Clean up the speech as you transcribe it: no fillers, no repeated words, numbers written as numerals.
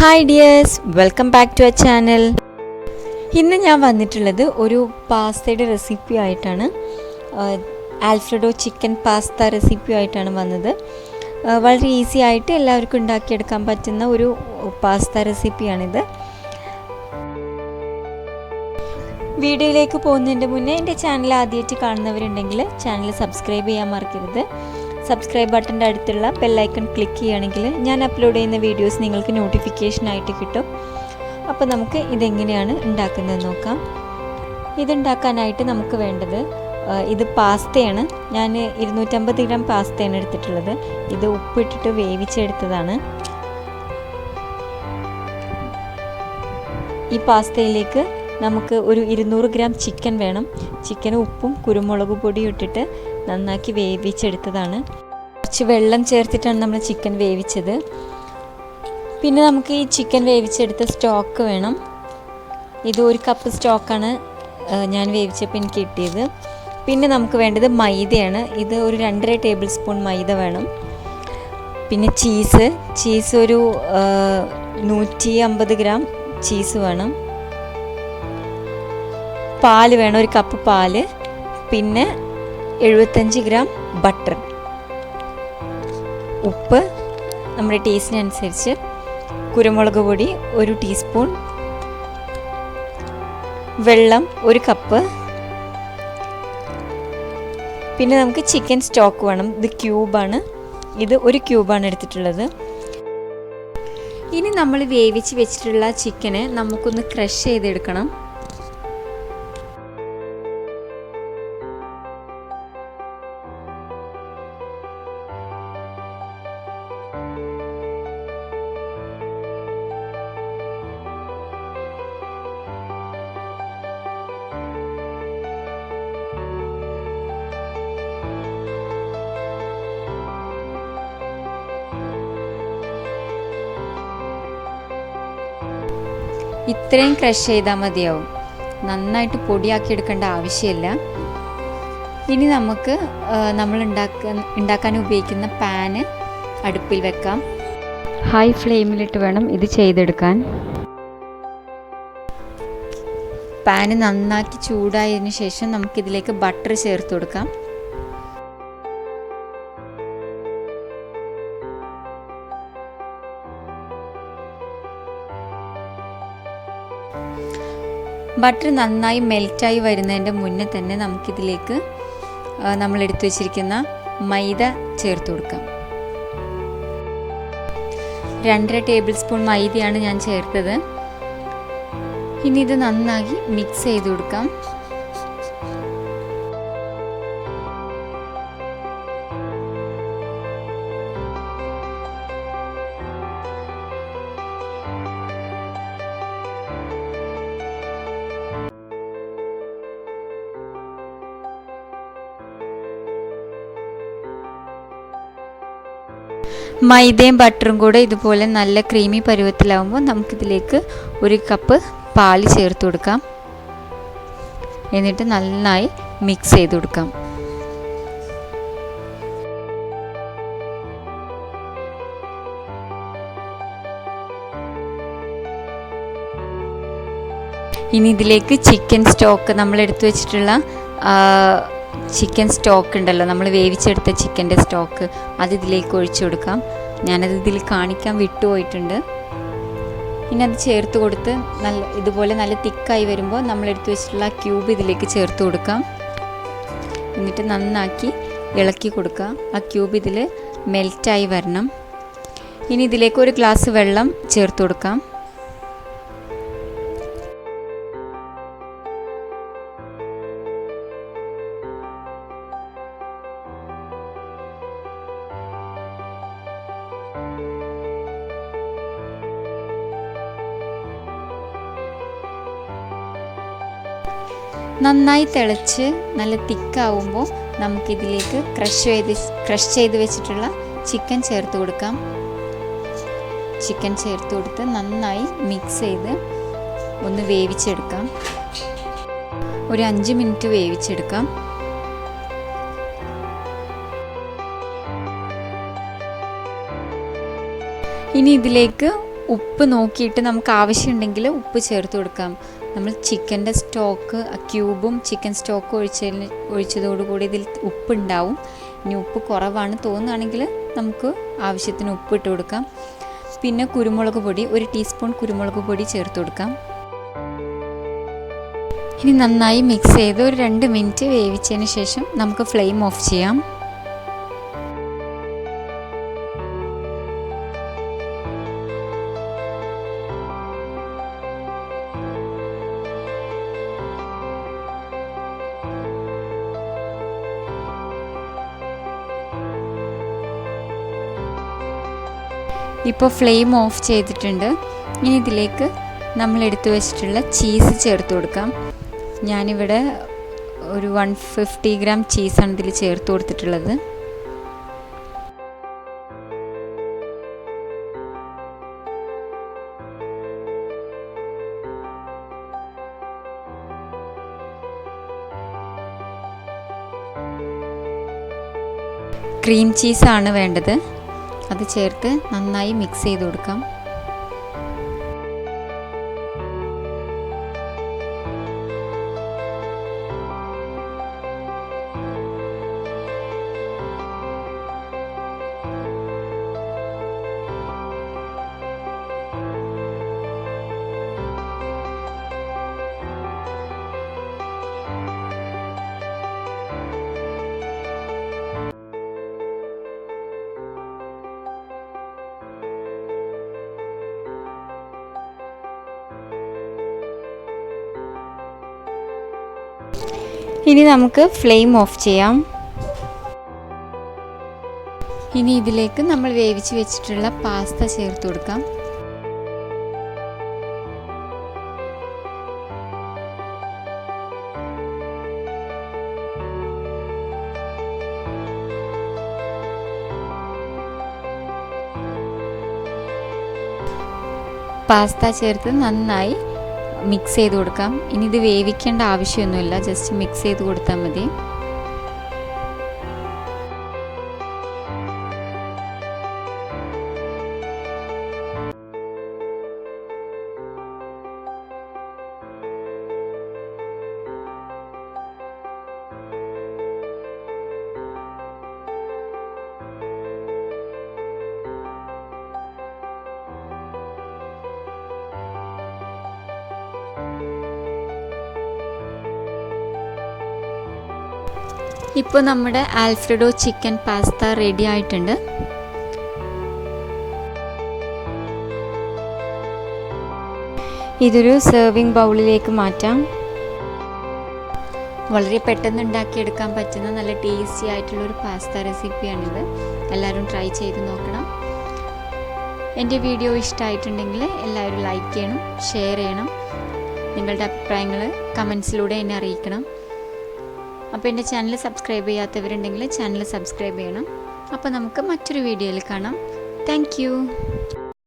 Hi dears, welcome back to our channel. ഇന്ന് ഞാൻ വന്നിട്ടുള്ളത് ഒരു പാസ്തയുടെ റെസിപ്പി ആയിട്ടാണ്. ആൽഫ്രെഡോ ചിക്കൻ പാസ്ത റെസിപ്പി ആയിട്ടാണ് വന്നത്. വളരെ ഈസി ആയിട്ട് എല്ലാവർക്കും ഉണ്ടാക്കിയെടുക്കാൻ പറ്റുന്ന ഒരു പാസ്ത റെസിപ്പിയാണിത്. വീഡിയോയിലേക്ക് പോകുന്നതിൻ്റെ മുന്നേ എൻ്റെ ചാനൽ ആദ്യമായിട്ട് കാണുന്നവരുണ്ടെങ്കിൽ ചാനൽ സബ്സ്ക്രൈബ് ചെയ്യാൻ മറക്കരുത്. സബ്സ്ക്രൈബ് ബട്ടൻ്റെ അടുത്തുള്ള ബെല്ലൈക്കൺ ക്ലിക്ക് ചെയ്യുകയാണെങ്കിൽ ഞാൻ അപ്ലോഡ് ചെയ്യുന്ന വീഡിയോസ് നിങ്ങൾക്ക് നോട്ടിഫിക്കേഷനായിട്ട് കിട്ടും. അപ്പോൾ നമുക്ക് ഇതെങ്ങനെയാണ് ഉണ്ടാക്കുന്നത് നോക്കാം. ഇതുണ്ടാക്കാനായിട്ട് നമുക്ക് വേണ്ടത് ഇത് പാസ്തയാണ്. ഞാൻ 250 ഗ്രാം പാസ്തയാണ് എടുത്തിട്ടുള്ളത്. ഇത് ഉപ്പിട്ടിട്ട് വേവിച്ചെടുത്തതാണ്. ഈ പാസ്തയിലേക്ക് നമുക്ക് ഒരു 200 ഗ്രാം ചിക്കൻ വേണം. ചിക്കൻ ഉപ്പും കുരുമുളക് പൊടിയും ഇട്ടിട്ട് നന്നാക്കി വേവിച്ചെടുത്തതാണ്. കുറച്ച് വെള്ളം ചേർത്തിട്ടാണ് നമ്മൾ ചിക്കൻ വേവിച്ചത്. പിന്നെ നമുക്ക് ഈ ചിക്കൻ വേവിച്ചെടുത്ത സ്റ്റോക്ക് വേണം. ഇത് 1 കപ്പ് സ്റ്റോക്കാണ് ഞാൻ വേവിച്ചപ്പോൾ എനിക്ക് കിട്ടിയത്. പിന്നെ നമുക്ക് വേണ്ടത് മൈദയാണ്. ഇത് ഒരു 2.5 ടേബിൾ സ്പൂൺ മൈദ വേണം. പിന്നെ ചീസ് ഒരു 150 ഗ്രാം ചീസ് വേണം. പാല് വേണം, 1 കപ്പ് പാല്. പിന്നെ 75 ഗ്രാം ബട്ടർ. ഉപ്പ് നമ്മുടെ ടേസ്റ്റിനനുസരിച്ച്. കുരുമുളക് പൊടി 1 ടീസ്പൂൺ. വെള്ളം 1 കപ്പ്. പിന്നെ നമുക്ക് ചിക്കൻ സ്റ്റോക്ക് വേണം. ഇത് ക്യൂബാണ്. ഇത് 1 ക്യൂബാണ് എടുത്തിട്ടുള്ളത്. ഇനി നമ്മൾ വേവിച്ച് വെച്ചിട്ടുള്ള ചിക്കനെ നമുക്കൊന്ന് ക്രഷ് ചെയ്തെടുക്കണം. ഇത്രയും ക്രഷ് ചെയ്താൽ മതിയാവും. നന്നായിട്ട് പൊടിയാക്കി എടുക്കേണ്ട ആവശ്യമില്ല. ഇനി നമുക്ക് നമ്മൾ ഉണ്ടാക്കാൻ ഉപയോഗിക്കുന്ന പാന് അടുപ്പിൽ വെക്കാം. ഹൈ ഫ്ലെയിമിലിട്ട് വേണം ഇത് ചെയ്തെടുക്കാൻ. പാന് നന്നാക്കി ചൂടായതിനു ശേഷം നമുക്കിതിലേക്ക് ബട്ടർ ചേർത്ത് കൊടുക്കാം. ബട്ടർ നന്നായി മെൽറ്റായി വരുന്നതിൻ്റെ മുന്നേ തന്നെ നമുക്കിതിലേക്ക് നമ്മൾ എടുത്തു വച്ചിരിക്കുന്ന മൈദ ചേർത്ത് കൊടുക്കാം. 2.5 ടേബിൾ സ്പൂൺ മൈദയാണ് ഞാൻ ചേർത്തത്. ഇനി ഇത് നന്നായി മിക്സ് ചെയ്ത് കൊടുക്കാം. മൈദയും ബട്ടറും കൂടെ ഇതുപോലെ നല്ല ക്രീമി പരുവത്തിലാവുമ്പോൾ നമുക്കിതിലേക്ക് 1 കപ്പ് പാല് ചേർത്ത് കൊടുക്കാം. എന്നിട്ട് നന്നായി മിക്സ് ചെയ്ത് കൊടുക്കാം. ഇനി ഇതിലേക്ക് ചിക്കൻ സ്റ്റോക്ക്, നമ്മൾ എടുത്തു വെച്ചിട്ടുള്ള ചിക്കൻ സ്റ്റോക്ക് ഉണ്ടല്ലോ, നമ്മൾ വേവിച്ചെടുത്ത ചിക്കൻ്റെ സ്റ്റോക്ക്, അത് ഇതിലേക്ക് ഒഴിച്ചു കൊടുക്കാം. ഞാനത് ഇതിൽ കാണിക്കാൻ വിട്ടുപോയിട്ടുണ്ട്. ഇനി അത് ചേർത്ത് കൊടുത്ത് ഇതുപോലെ നല്ല തിക്കായി വരുമ്പോൾ നമ്മൾ എടുത്തു വെച്ചിട്ടുള്ള ക്യൂബ് ഇതിലേക്ക് ചേർത്ത് കൊടുക്കാം. എന്നിട്ട് നന്നാക്കി ഇളക്കി കൊടുക്കുക. ആ ക്യൂബ് ഇതിൽ മെൽറ്റായി വരണം. ഇനി ഇതിലേക്ക് 1 ഗ്ലാസ് വെള്ളം ചേർത്ത് കൊടുക്കാം. നന്നായി തിളച്ച് നല്ല തിക്കാവുമ്പോൾ നമുക്കിതിലേക്ക് ക്രഷ് ചെയ്ത് വെച്ചിട്ടുള്ള ചിക്കൻ ചേർത്ത് കൊടുക്കാം. ചിക്കൻ ചേർത്ത് കൊടുത്ത് നന്നായി മിക്സ് ചെയ്ത് ഒന്ന് വേവിച്ചെടുക്കാം. ഒരു 5 മിനിറ്റ് വേവിച്ചെടുക്കാം. ഇനി ഇതിലേക്ക് ഉപ്പ് നോക്കിയിട്ട് നമുക്ക് ആവശ്യമുണ്ടെങ്കിൽ ഉപ്പ് ചേർത്ത് കൊടുക്കാം. നമ്മൾ ചിക്കൻ്റെ സ്റ്റോക്ക് ക്യൂബും ചിക്കൻ സ്റ്റോക്ക് ഒഴിച്ചതോടുകൂടി ഇതിൽ ഉപ്പുണ്ടാവും. ഇനി ഉപ്പ് കുറവാണ് തോന്നുകയാണെങ്കിൽ നമുക്ക് ആവശ്യത്തിന് ഉപ്പ് ഇട്ട് കൊടുക്കാം. പിന്നെ കുരുമുളക് പൊടി, 1 ടീസ്പൂൺ കുരുമുളക് പൊടി ചേർത്ത് കൊടുക്കാം. ഇനി നന്നായി മിക്സ് ചെയ്ത് ഒരു 2 മിനിറ്റ് വേവിച്ചതിന് ശേഷം നമുക്ക് ഫ്ലെയിം ഓഫ് ചെയ്യാം. ഇപ്പോൾ ഫ്ലെയിം ഓഫ് ചെയ്തിട്ടുണ്ട്. ഇനി ഇതിലേക്ക് നമ്മൾ എടുത്തു വെച്ചിട്ടുള്ള ചീസ് ചേർത്ത് കൊടുക്കാം. ഞാനിവിടെ ഒരു 150 ഗ്രാം ചീസാണ് ഇതിൽ ചേർത്ത് കൊടുത്തിട്ടുള്ളത്. ക്രീം ചീസാണ് വേണ്ടത്. അത് ചേർത്ത് നന്നായി മിക്സ് ചെയ്ത് കൊടുക്കാം. ഇനി നമുക്ക് ഫ്ലെയിം ഓഫ് ചെയ്യാം. ഇനി ഇതിലേക്ക് നമ്മൾ വേവിച്ച് വെച്ചിട്ടുള്ള പാസ്ത ചേർത്ത് കൊടുക്കാം. പാസ്ത ചേർത്ത് നന്നായി മിക്സ് ചെയ്ത് കൊടുക്കാം. ഇനി ഇത് വേവിക്കേണ്ട ആവശ്യമൊന്നുമില്ല, ജസ്റ്റ് മിക്സ് ചെയ്ത് കൊടുത്താൽ മതി. ഇപ്പോൾ നമ്മുടെ ആൽഫ്രെഡോ ചിക്കൻ പാസ്ത റെഡി ആയിട്ടുണ്ട്. ഇതൊരു സെർവിങ് ബൗളിലേക്ക് മാറ്റാം. വളരെ പെട്ടെന്ന് ഉണ്ടാക്കിയെടുക്കാൻ പറ്റുന്ന നല്ല ടേസ്റ്റി ആയിട്ടുള്ളൊരു പാസ്ത റെസിപ്പിയാണിത്. എല്ലാവരും ട്രൈ ചെയ്ത് നോക്കണം. എൻ്റെ വീഡിയോ ഇഷ്ടമായിട്ടുണ്ടെങ്കിൽ എല്ലാവരും ലൈക്ക് ചെയ്യണം, ഷെയർ ചെയ്യണം. നിങ്ങളുടെ അഭിപ്രായങ്ങൾ കമൻസിലൂടെ എന്നെ അറിയിക്കണം. അപ്പോൾ എൻ്റെ ചാനൽ സബ്സ്ക്രൈബ് ചെയ്യാത്തവരുണ്ടെങ്കിൽ ചാനൽ സബ്സ്ക്രൈബ് ചെയ്യണം. അപ്പോൾ നമുക്ക് മറ്റൊരു വീഡിയോയിൽ കാണാം. Thank you.